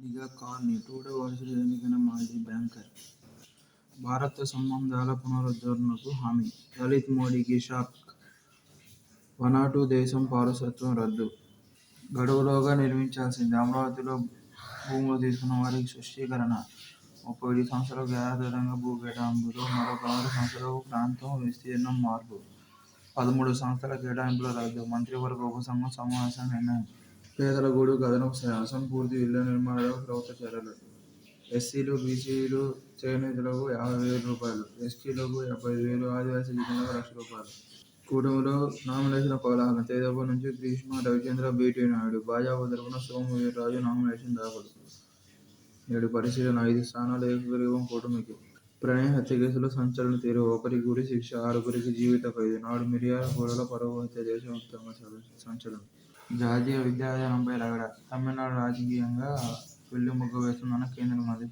నిఘా కార్ని టూడే వారసుడు ఎన్నికైన మాజీ బ్యాంకర్. భారత్ సంబంధాల పునరుద్ధరణకు హామీ. లలిత్ మోడీకి షాక్. 'వనాటూ' దేశం పౌరసత్వం రద్దు గడువులోగా నిర్మించాల్సిందే. అమరావతిలో భూములు తీసుకున్న వారికి స్పష్టీకరణ. 37 సంస్థలకు యథాతథంగా భూ కేటాయింపులు. మరో 16 సంస్థలకు ప్రాంతం విస్తీర్ణం మార్పు. 13 సంస్థల కేటాయింపుల రద్దు. మంత్రివర్గ ఉపసంఘం సమావేశం నిర్ణయం. పేదల గూడుకు అదనపు సాయం. అసంపూర్తి ఇళ్ల నిర్మాణాలకు ప్రభుత్వ చర్యలు. ఎస్సీలు, బీసీలు చేనేతలకు 50,000 రూపాయలు, ఎస్టీలకు 75,000, ఆదివాసీ గిరిజనులకు ₹1,00,000. కూటమిలో నామినేషన్ల కోలాహలం. తెదేపా నుంచి గ్రీష్మ, రవిచంద్ర, బీటీ నాయుడు. భాజపా తరఫున సోము వీర్రాజు నామినేషన్ దాఖలు. నేడు పరిశీలన. 5 స్థానాలు ఏకగ్రీవం కూటమికి. ప్రణయ్ హత్య కేసులో సంచలన తీర్పు. ఒకరికి ఉరి శిక్ష, 6గురికి జీవిత ఖైదు. నాడు మిర్యాలగూడలో పరువు హత్య దేశవ్యాప్తంగా సంచలనం. జాతీయ విద్యావిధానంపై రగడ. తమిళనాడు రాజకీయంగా వెన్నెముక వేస్తుందన్న కేంద్ర మంత్రి.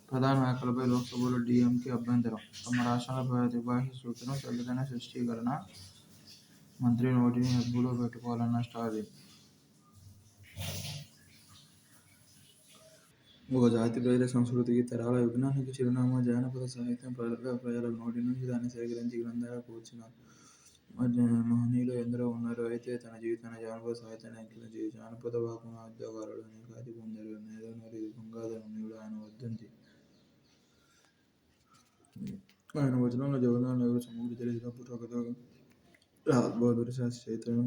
ప్రధాన వ్యాఖ్యలపై లోక్సభలో డీఎంకే అభ్యంతరం. తమ రాష్ట్రంలో త్రిభాషా సూత్రం చెల్లదని స్పష్టీకరణ. మంత్రి నోటిని అదుపులో పెట్టుకోవాలన్న స్టాలిన్. ఒక జాతి ప్రజల సంస్కృతికి, తరాల విజ్ఞానానికి చిరునామా జానపద సాహిత్యం. ప్రజల నోటి నుంచి దాన్ని సేకరించి గ్రంథాలుగా కూర్చిన మహనీయులు ఎందరో ఉన్నారు. అయితే తన జీవితాన్ని జానపద సాహిత్యాన్ని అంకితం చేసి జానపద వాగ్మయోద్యకారులు ఖ్యాతి పొందారు. నేదునూరి గంగాధర నేడు ఆయన వర్ధంతి. ఆయన వచనంలో జవహర్లాల్ నెహ్రూ సమగ్ర చరిత్ర, బుర్రకథ లాల్ బహదూర్ శాస్త్రి చరిత్రను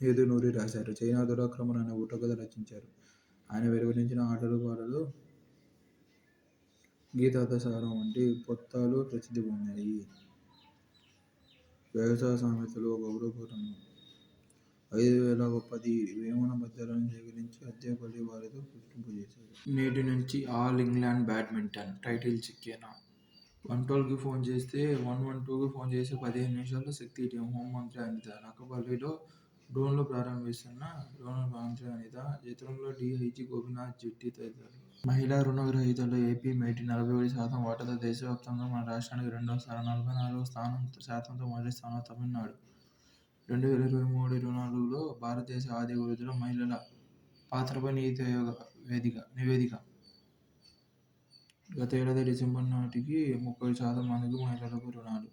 నేదునూరి రాశారు. చైనా దురాక్రమణ అనే బుర్రకథ రచించారు. ఆయన వెలువరించిన ఆటలు పాటలు, గీతార్థసారం వంటి పొత్తాలు ప్రసిద్ధి పొందాయి. వ్యవసాయ సామెతలు, గౌరవపూర్వకం. 5,010 వేమన పద్యాలను సేకరించి అద్దెపల్లి వారితో గుర్తింపు చేశారు. నేటి నుంచి ఆల్ ఇంగ్లాండ్ బ్యాడ్మింటన్ టైటిల్ చిక్కేనా? 112కి ఫోన్ చేస్తే 112కి ఫోన్ చేసి 15 నిమిషాల్లో శక్తి టీం. హోంమంత్రి అనిత. నక్కపల్లిలో డ్రోన్లు ప్రారంభిస్తున్న మంత్రి అనిత. చిత్రంలో డీఐజీ గోపీనాథ్ జెట్టి తదితరులు. మహిళా రుణగ్రహీతల్లో ఏపీ మేటి 41% వాటాతో దేశవ్యాప్తంగా మన రాష్ట్రానికి రెండో స్థానం. 44వ శాతంతో మొదటి స్థానంలో తమిళనాడు. 2023-24లో భారతదేశ ఆర్థిక వృద్ధిలో మహిళల పాత్రపై నీతి ఆయోగ్ నివేదిక. గత ఏడాది డిసెంబర్ నాటికి 30% మందికి మహిళలకు రుణాలు.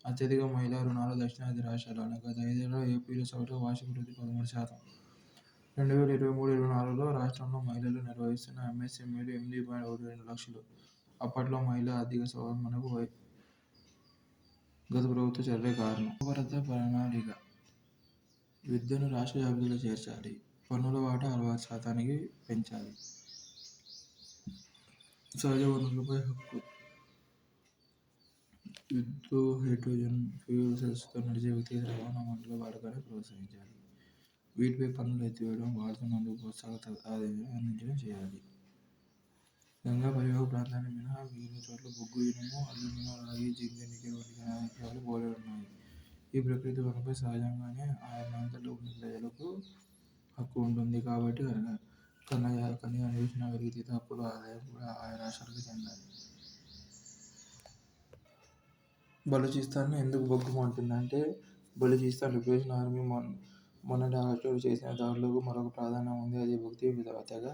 అత్యధిక మహిళా రుణాలు దక్షిణాది రాష్ట్రాల్లోనే. గత 5 ఏళ్లలో ఏపీలో సగటు వార్షిక వృద్ధి 13%. 2023-24లో రాష్ట్రంలో మహిళలు నిర్వహిస్తున్న ఎంఎస్ఎంఈలు 8.12 లక్షలు. అప్పట్లో మహిళా ఆర్థిక స్వావలంబనకు గత ప్రభుత్వ చర్యలే కారణం. నవభారత ప్రణాళిక. విద్యను రాష్ట్ర జాబితాలో చేర్చాలి. పన్నుల వాటా 60%కి పెంచాలి. సహజ వనరులపై హక్కు. విద్యుత్తు, హైడ్రోజన్ ఫ్యూయల్ సెల్స్తో నడిచే వ్యక్తిగత రవాణా మండల వాడకాన్ని ప్రోత్సహించాలి. వీటిపై పన్నులు ఎత్తివేయడం, వాడుతున్నందుకు ప్రోత్సాహక ఆదాయాన్ని అందించడం చేయాలి. గంగా పరివాహక ప్రాంతాన్ని మినహా మిగిలిన చోట్ల బొగ్గు, ఇనుము, అల్యూమినియం, రాగి, జింక్, నికెల్ వంటి ఖనిజాలు పోలేలున్నాయి. ఈ ప్రకృతి వనరులపై సహజంగానే ఆయా ప్రాంతాల్లో ఉండే ప్రజలకు హక్కు ఉంటుంది. కాబట్టి ఖనిజ అన్వేషణ, వెలికితీత హక్కుల ఆదాయం కూడా ఆయా రాష్ట్రాలకు చెందాలి. బలూచిస్తాన్ ఎందుకు భగ్గుమంటుందంటే బలూచిస్తాన్ లిబరేషన్ ఆర్మీ మొన్నటి ఆగస్టులో చేసిన దాడులకు మరొక ప్రాధాన్యం ఉంది. అది భక్తీ తెగ.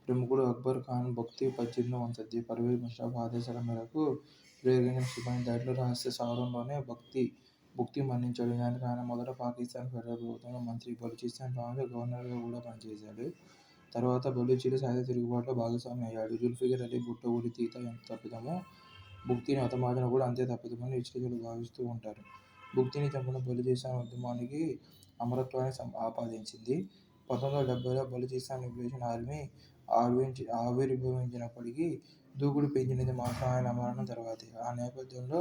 ప్రముఖుడు అక్బర్ ఖాన్ భక్తీ 18వ వసంతి పర్వేజ్ ముషర్రఫ్ ఆదేశాల మేరకు ప్రయోగించిన క్షిపణి దాడిలో రహస్య సావడంలోనే భుక్తి మరణించాడు. నిజానికి ఆయన మొదట పాకిస్థాన్ ఫెడరల్ ప్రభుత్వంలో మంత్రి, బలూచిస్తాన్ ప్రాంత గవర్నర్గా కూడా పనిచేశాడు. తర్వాత బలూచీల సాయుధ తిరుగుబాటులో భాగస్వామి అయ్యాడు. జుల్ఫికర్ అలీ భుట్టో ఉరి తీత ఎంత తప్పిదమో భుక్తిని హతమార్చడం కూడా అంతే తప్పిదమని విశ్లేషకులు భావిస్తూ ఉంటారు. భుక్తిని చంపిన బలూచిస్తాన్ ఉద్యమానికి అమరత్వాన్ని ఆపాదించింది. 1970లో బలూచిస్తాన్ లిబరేషన్ ఆర్మీ ఆవిర్భవించినప్పటికీ దూకుడు పెంచినది మాత్రం ఆయన మరణం తర్వాతే. ఆ నేపథ్యంలో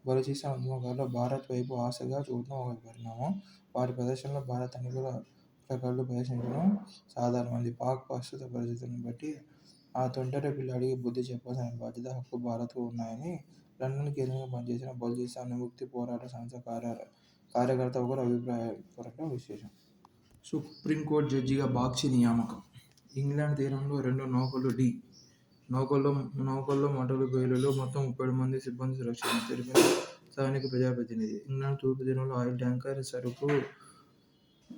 బలూచిస్తాన్ ఉద్యమకారులు భారత్ వైపు ఆశగా చూడటం ఒక పరిణామం. వారి ప్రదర్శనలో భారత్ అనుకూల ప్రతికరణలు ప్రదర్శించడం సాధారణమైంది. పాక్ ప్రస్తుత పరిస్థితులను బట్టి ఆ తొంటరి పిల్లాడికి బుద్ధి చెప్పాల్సిన బాధ్యత, హక్కు భారత్కు ఉన్నాయని లండన్ కేంద్రంగా పనిచేసిన బలూచిస్తాన్ విముక్తి పోరాట సంస్థ కార్యకర్త ఒకరు అభిప్రాయపడటం విశేషం. సుప్రీంకోర్టు జడ్జిగా బాగ్చి నియామకం. ఇంగ్లాండ్ తీరంలో 2 నౌకలు ఢీ. నౌకల్లో మంటలు, పేలుళ్లు. మొత్తం 37 మంది సిబ్బంది సురక్షితం తెలిపిన స్థానిక ప్రజాప్రతినిధి. ఇంగ్లాండ్ తూర్పు తీరంలో ఆయిల్ ట్యాంకర్ సరుకు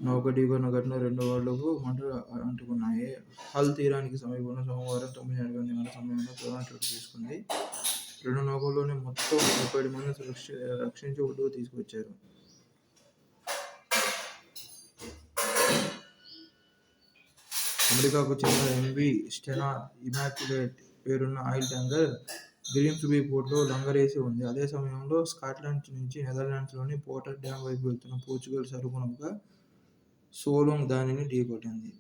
నౌక ఢీకొన్న ఘటన 2 ఓడలకు మంటలు అంటుకున్నాయి. హల్ తీరానికి సమీపంలో సోమవారం 9 గంటల సమయంలో ప్రమాదం చోటు చేసుకుంది. 2 నౌకల్లోని మొత్తం 37 మందిని రక్షించి ఒడ్డుకు తీసుకొచ్చారు. అమెరికాకు చెందిన ఎంవీ స్టెనా ఇమాక్యులేట్ పేరున్న ఆయిల్ ట్యాంకర్ గ్రీమ్స్బీ పోర్టులో లంగరేసి ఉంది. అదే సమయంలో స్కాట్లాండ్ నుంచి నెదర్లాండ్స్లోని పోర్టర్ డ్యామ్ వైపు వెళ్తున్న పోర్చుగల్ సరుకు నౌక సోలోంగ్ దానిని ఢీకొట్టింది.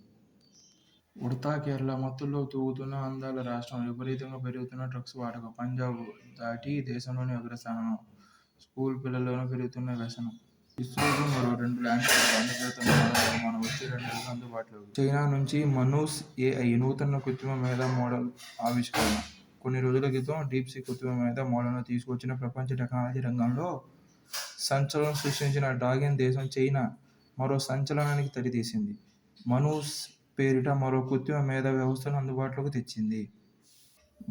ఉడతా కేరళ మత్తుల్లో తూగుతున్న అందాల రాష్ట్రం. విపరీతంగా పెరుగుతున్న డ్రగ్స్ వాడకం. పంజాబ్ దాటి దేశంలోని అగ్రస్థానంలో. స్కూల్ పిల్లల్లోనూ పెరుగుతున్న వ్యసనం. ఇస్రోకు మరో 2 లాంఛనాలు. అణువ్యూహ నిర్మాణం వచ్చే 2 నెలల్లో అందుబాటులోకి. చైనా నుంచి మనూస్ ఏఐ నూతన కృత్రిమ మేధ మోడల్ ఆవిష్కరణ. కొన్ని రోజుల క్రితం డీప్సీక్ కృత్రిమ మేధ మోడల్ను తీసుకొచ్చిన ప్రపంచ టెక్నాలజీ రంగంలో సంచలనం సృష్టించిన డ్రాగన్ దేశం చైనా మరో సంచలనానికి తెరతీసింది. మనూస్ పేరిట మరో కృత్రిమ మేధ వ్యవస్థను అందుబాటులోకి తెచ్చింది.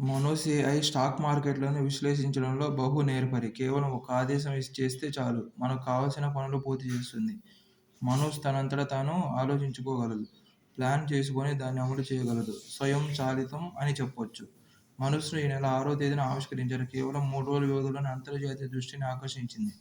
మనూస్ ఏఐ స్టాక్ మార్కెట్లను విశ్లేషించడంలో బహు నేర్పరి. కేవలం ఒక ఆదేశం చేస్తే చాలు మనకు కావలసిన పనులు పూర్తి చేస్తుంది. మనూస్ తనంతట తాను ఆలోచించుకోగలదు, ప్లాన్ చేసుకొని దాన్ని అమలు చేయగలదు. స్వయం చాలితం అని చెప్పొచ్చు. మనూస్ను ఈ నెల 6వ తేదీన ఆవిష్కరించారు. కేవలం 3 రోజుల వ్యవధిలోనే అంతర్జాతీయ దృష్టిని ఆకర్షించింది.